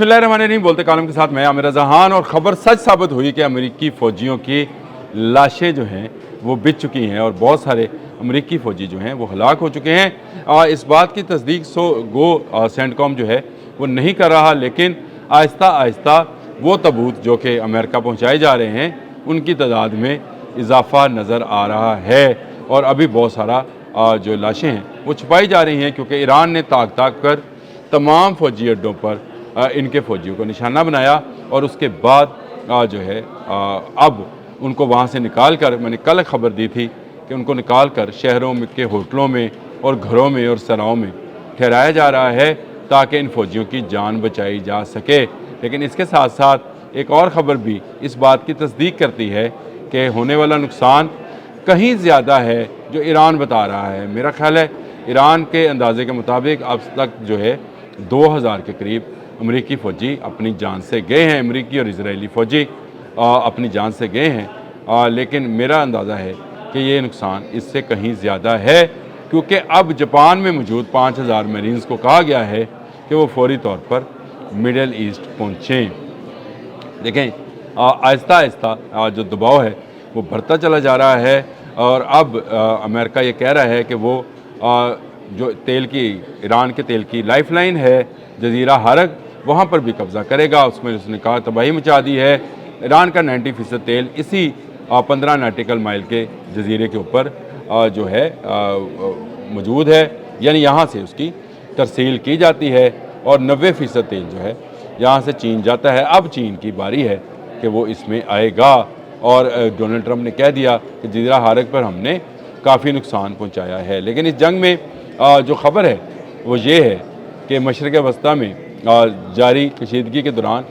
बिस्मिल्लाहिर्रहमानिर्रहीम। बोलते कालम के साथ मैं आमिर जहान। और ख़बर सच साबित हुई कि अमेरिकी फ़ौजियों की लाशें जो हैं वो बिछ चुकी हैं और बहुत सारे अमेरिकी फ़ौजी जो हैं वो हलाक हो चुके हैं। इस बात की तस्दीक सेंटकॉम जो है वो नहीं कर रहा, लेकिन आहिस्ता आहिस्ता वो तबूत जो कि अमेरिका पहुँचाए जा रहे हैं उनकी तादाद में इजाफ़ा नज़र आ रहा है। और अभी बहुत सारा जो लाशें हैं वो छुपाई जा रही हैं, क्योंकि ईरान ने ताक कर तमाम फ़ौजी अड्डों पर इनके फ़ौजियों को निशाना बनाया और उसके बाद जो है अब उनको वहाँ से निकाल कर, मैंने कल खबर दी थी कि उनको निकाल कर शहरों में के होटलों में और घरों में और सराओं में ठहराया जा रहा है ताकि इन फ़ौजियों की जान बचाई जा सके। लेकिन इसके साथ साथ एक और ख़बर भी इस बात की तस्दीक करती है कि होने वाला नुकसान कहीं ज़्यादा है जो ईरान बता रहा है। मेरा ख़्याल है ईरान के अंदाजे के मुताबिक अब तक जो है 2000 के करीब अमेरिकी फ़ौजी अपनी जान से गए हैं, अमेरिकी और इजरायली फ़ौजी अपनी जान से गए हैं। लेकिन मेरा अंदाज़ा है कि ये नुकसान इससे कहीं ज़्यादा है, क्योंकि अब जापान में मौजूद 5000 मरीन्स को कहा गया है कि वो फौरी तौर पर मिडल ईस्ट पहुँचें। देखें, आहिस्ता आहिस्ता जो दबाव है वो बढ़ता चला जा रहा है और अब अमेरिका ये कह रहा है कि वो जो ईरान के तेल की लाइफलाइन है जजीरा हरग, वहाँ पर भी कब्ज़ा करेगा। उसमें उसने कहा तबाही मचा दी है। ईरान का 90% तेल इसी 15 नॉटिकल माइल के जजीरे के ऊपर जो है मौजूद है, यानी यहाँ से उसकी तरसील की जाती है और 90% तेल जो है यहाँ से चीन जाता है। अब चीन की बारी है कि वो इसमें आएगा और डोनाल्ड ट्रंप ने कह दिया कि जजीरा हरग पर हमने काफ़ी नुकसान पहुँचाया है। लेकिन इस जंग में जो ख़बर है वो ये है कि मशरक़ वस्ता में जारी कशीदगी के दौरान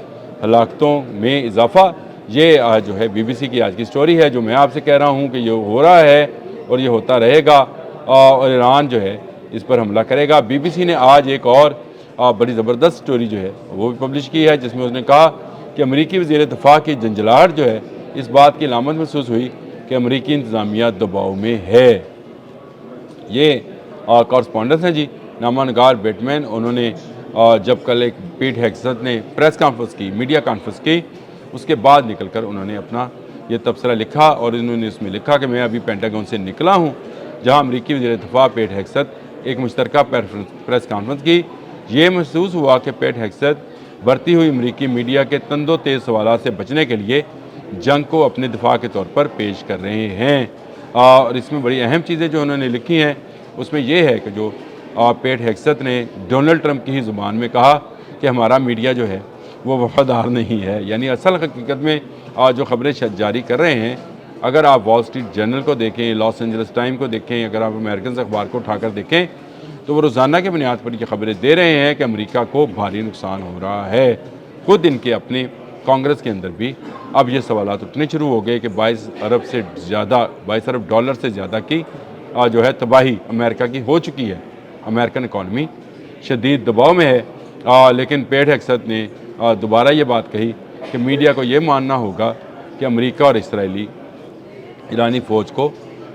हलाकतों में इजाफ़ा, ये जो है BBC की आज की स्टोरी है, जो मैं आपसे कह रहा हूँ कि ये हो रहा है और ये होता रहेगा और ईरान जो है इस पर हमला करेगा। BBC ने आज एक और बड़ी ज़बरदस्त स्टोरी जो है वो भी पब्लिश की है, जिसमें उसने कहा कि अमेरिकी वज़ीर दिफ़ा की झंझलाहट जो है इस बात की अलामत महसूस हुई कि अमेरिकी इंतज़ामिया दबाव में है। ये कॉरस्पॉन्डेंस हैं जी नामा नगार बेटमैन। उन्होंने जब कल एक पीट हेग्सेथ ने प्रेस कॉन्फ्रेंस की, मीडिया कॉन्फ्रेंस की, उसके बाद निकलकर उन्होंने अपना ये तबसरा लिखा और इन्होंने इसमें लिखा कि मैं अभी पेंटागन से निकला हूँ, जहाँ अमेरिकी वज़ीर दिफ़ा पेट हेग्सेथ एक मुश्तरका प्रेस कॉन्फ्रेंस की। ये महसूस हुआ कि पेट हेग्सेथ बढ़ती हुई अमेरिकी मीडिया के तंदो तेज़ सवालात से बचने के लिए जंग को अपने दिफा के तौर पर पेश कर रहे हैं। और इसमें बड़ी अहम चीज़ें जो उन्होंने लिखी हैं उसमें यह है कि जो पेट हेग्सेथ ने डोनाल्ड ट्रंप की ही ज़ुबान में कहा कि हमारा मीडिया जो है वो वफादार नहीं है, यानी असल हकीकत में जो ख़बरें जारी कर रहे हैं, अगर आप वॉल स्ट्रीट जर्नल को देखें, लॉस एंजल्स टाइम को देखें, अगर आप अमेरिकन अखबार को उठाकर देखें, तो वो रोज़ाना की बुनियाद पर ये खबरें दे रहे हैं कि अमेरिका को भारी नुकसान हो रहा है। खुद इनके अपने कांग्रेस के अंदर भी अब ये सवालात उठने शुरू हो गए कि 22 अरब डॉलर से ज़्यादा की जो है तबाही अमेरिका की हो चुकी है। अमेरिकन इकॉनमी शदीद दबाव में है। लेकिन पेट हेग्सेथ ने दोबारा ये बात कही कि मीडिया को ये मानना होगा कि अमेरिका और ईरानी फ़ौज को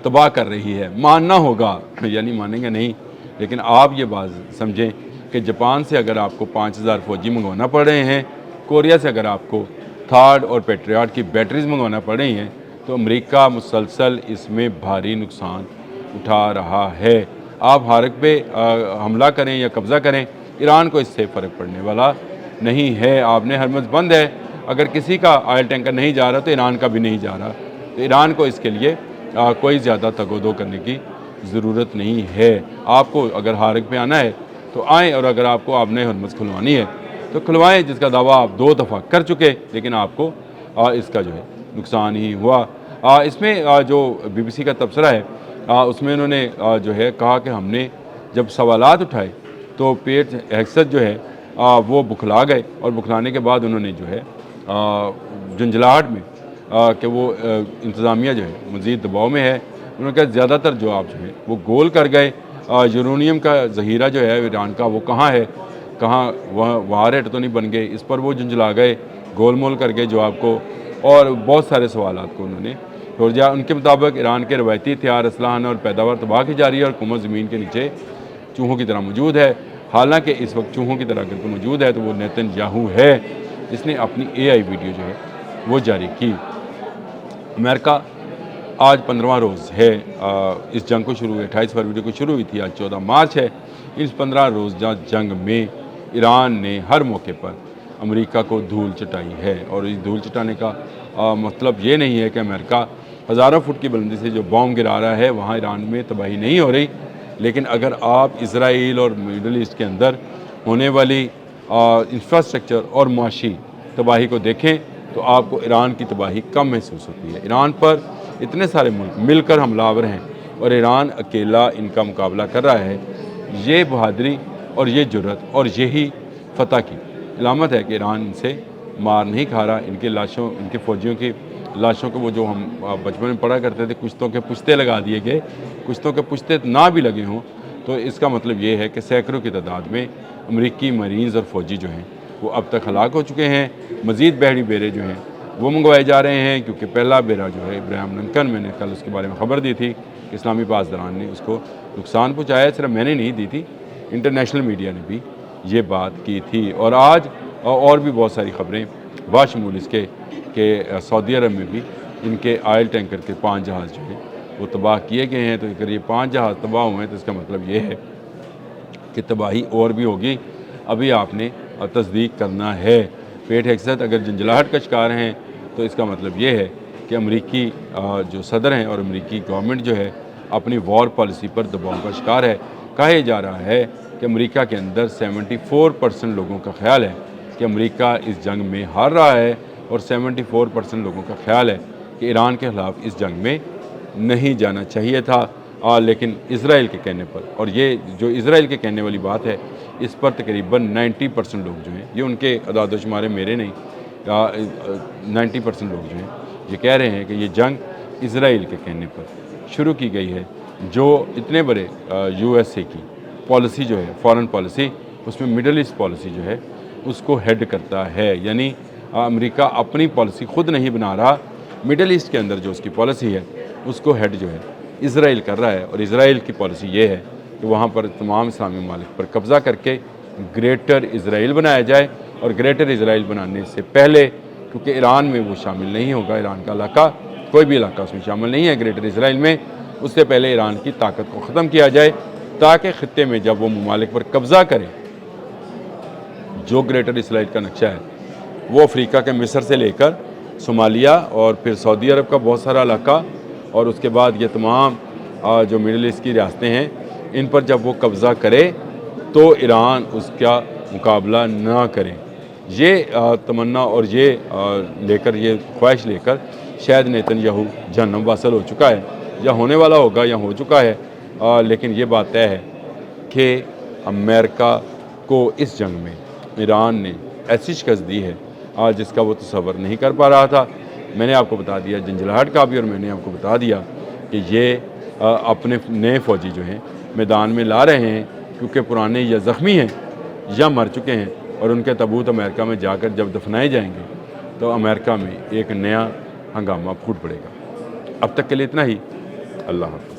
तबाह कर रही है। मानना होगा, यानी मानेंगे नहीं। लेकिन आप ये बात समझें कि जापान से अगर आपको 5000 फ़ौजी मंगवाना पड़ रहे हैं, कोरिया से अगर आपको थार्ड और पेट्रियाट की बैटरीज मंगवाना पड़ रही हैं, तो अमेरिका मुसलसल इसमें भारी नुकसान उठा रहा है। आप हरग पे हमला करें या कब्ज़ा करें, ईरान को इससे फ़र्क पड़ने वाला नहीं है। आपने हरमज़ बंद है, अगर किसी का ऑयल टैंकर नहीं जा रहा तो ईरान का भी नहीं जा रहा, तो ईरान को इसके लिए कोई ज़्यादा तगोदो करने की ज़रूरत नहीं है। आपको अगर हरग पे आना है तो आएँ, और अगर आपको आपने हरमज़ खुलवानी है तो खुलवाएँ, जिसका दावा आप 2 दफ़ा कर चुके, लेकिन आपको इसका जो है नुकसान ही हुआ। इसमें जो BBC का तबसरा है उसमें उन्होंने जो है कहा कि हमने जब सवालात उठाए तो पेट हेग्सेथ जो है वो बुखला गए, और बुखलाने के बाद उन्होंने जो है झंझलाहट में कि वो इंतज़ामिया जो है मज़ीद दबाव में है, उन्होंने कहा ज़्यादातर जवाब जो है वो गोल कर गए। यूरेनियम का ज़हीरा जो है ईरान का वो कहाँ है, कहाँ वह वारेट तो नहीं बन गए, इस पर वो झुंझला गए, गोल मोल कर गए जवाब को, और बहुत सारे सवालात को उन्होंने छोड़ दिया। उनके मुताबिक ईरान के रवायती हथियार, असलाह और पैदावार तबाह की जा रही है और हुकूमत ज़मीन के नीचे चूहों की तरह मौजूद है। حالانکہ اس وقت چوہوں کی طرح اگر کوئی موجود ہے تو وہ نیتن یاہو ہے جس نے اپنی AI ویڈیو جو ہے وہ جاری کی۔ امریکہ آج 15واں روز ہے اس جنگ کو شروع ہوئے، 28 فروری کو شروع ہوئی تھی، آج 14 مارچ ہے۔ اس 15 روزہ جنگ میں ایران نے ہر موقع پر امریکہ کو دھول چٹائی ہے، اور اس دھول چٹانے کا مطلب یہ نہیں ہے کہ امریکہ ہزاروں فٹ کی بلندی سے جو بام گرا رہا ہے وہاں ایران میں تباہی نہیں ہو رہی، لیکن اگر آپ اسرائیل اور مڈل ایسٹ کے اندر ہونے والی انفراسٹرکچر اور معاشی تباہی کو دیکھیں تو آپ کو ایران کی تباہی کم محسوس ہوتی ہے۔ ایران پر اتنے سارے ملک مل کر حملہ آور ہیں اور ایران اکیلا ان کا مقابلہ کر رہا ہے۔ یہ بہادری اور یہ جرأت اور یہی فتح کی علامت ہے کہ ایران ان سے مار نہیں کھا رہا۔ ان کے لاشوں، ان کے فوجیوں کی لاشوں کو وہ جو ہم بچپن میں پڑھا کرتے تھے کشتوں کے پشتے لگا دیے گئے، کشتوں کے پشتے نہ بھی لگے ہوں تو اس کا مطلب یہ ہے کہ سینکڑوں کی تعداد میں امریکی مرینز اور فوجی جو ہیں وہ اب تک ہلاک ہو چکے ہیں۔ مزید بحری بیڑے جو ہیں وہ منگوائے جا رہے ہیں، کیونکہ پہلا بیڑا جو ہے ابراہیم لنکن، میں نے کل اس کے بارے میں خبر دی تھی کہ اسلامی پاسداران نے اس کو نقصان پہنچایا۔ صرف میں نے نہیں دی تھی، انٹرنیشنل میڈیا نے بھی یہ بات کی تھی۔ اور آج اور بھی بہت ساری خبریں باشمول اس کے کہ سعودی عرب میں بھی ان کے آئل ٹینکر کے 5 جہاز جو ہیں وہ تباہ کیے گئے ہیں۔ تو اگر یہ 5 جہاز تباہ ہوئے ہیں تو اس کا مطلب یہ ہے کہ تباہی اور بھی ہوگی، ابھی آپ نے تصدیق کرنا ہے۔ پیٹ ہیکست اگر جنجلاہٹ کا شکار ہیں تو اس کا مطلب یہ ہے کہ امریکی جو صدر ہیں اور امریکی گورنمنٹ جو ہے اپنی وار پالیسی پر دباؤ کا شکار ہے۔ کہا جا رہا ہے کہ امریکہ کے اندر 74% لوگوں کا خیال ہے کہ امریکہ اس جنگ میں ہار رہا ہے، اور 74% لوگوں کا خیال ہے کہ ایران کے خلاف اس جنگ میں نہیں جانا چاہیے تھا۔ لیکن اسرائیل کے کہنے پر، اور یہ جو اسرائیل کے کہنے والی بات ہے اس پر تقریباً 90% لوگ جو ہیں، یہ ان کے اعداد و شمارے میرے نہیں، 90% لوگ جو ہیں یہ کہہ رہے ہیں کہ یہ جنگ اسرائیل کے کہنے پر شروع کی گئی ہے، جو اتنے بڑے USA کی پالیسی جو ہے فارن پالیسی، اس میں مڈل ایسٹ پالیسی جو ہے اس کو ہیڈ کرتا ہے۔ یعنی امریکہ اپنی پالیسی خود نہیں بنا رہا، مڈل ایسٹ کے اندر جو اس کی پالیسی ہے اس کو ہیڈ جو ہے اسرائیل کر رہا ہے، اور اسرائیل کی پالیسی یہ ہے کہ وہاں پر تمام اسلامی ممالک پر قبضہ کر کے گریٹر اسرائیل بنایا جائے، اور گریٹر اسرائیل بنانے سے پہلے کیونکہ ایران میں وہ شامل نہیں ہوگا، ایران کا علاقہ کوئی بھی علاقہ اس میں شامل نہیں ہے گریٹر اسرائیل میں، اس سے پہلے ایران کی طاقت کو ختم کیا جائے تاکہ خطے میں جب وہ ممالک پر قبضہ کرے، جو گریٹر اسرائیل کا نقشہ ہے وہ افریقہ کے مصر سے لے کر صومالیہ اور پھر سعودی عرب کا بہت سارا علاقہ، اور اس کے بعد یہ تمام جو مڈل ایسٹ کی ریاستیں ہیں ان پر جب وہ قبضہ کرے تو ایران اس کا مقابلہ نہ کرے۔ یہ تمنا اور یہ لے کر، یہ خواہش لے کر شاید نیتن یاہو جہنم واصل ہو چکا ہے، یا ہونے والا ہوگا یا ہو چکا ہے، لیکن یہ بات طے ہے کہ امریکہ کو اس جنگ میں ایران نے ایسی شکست دی ہے جس کا وہ تصور نہیں کر پا رہا تھا۔ میں نے آپ کو بتا دیا جنجلاہٹ کا بھی، اور میں نے آپ کو بتا دیا کہ یہ اپنے نئے فوجی جو ہیں میدان میں لا رہے ہیں، کیونکہ پرانے یا زخمی ہیں یا مر چکے ہیں، اور ان کے تابوت امریکہ میں جا کر جب دفنائے جائیں گے تو امریکہ میں ایک نیا ہنگامہ پھوٹ پڑے گا۔ اب تک کے لیے اتنا ہی، اللہ حافظ۔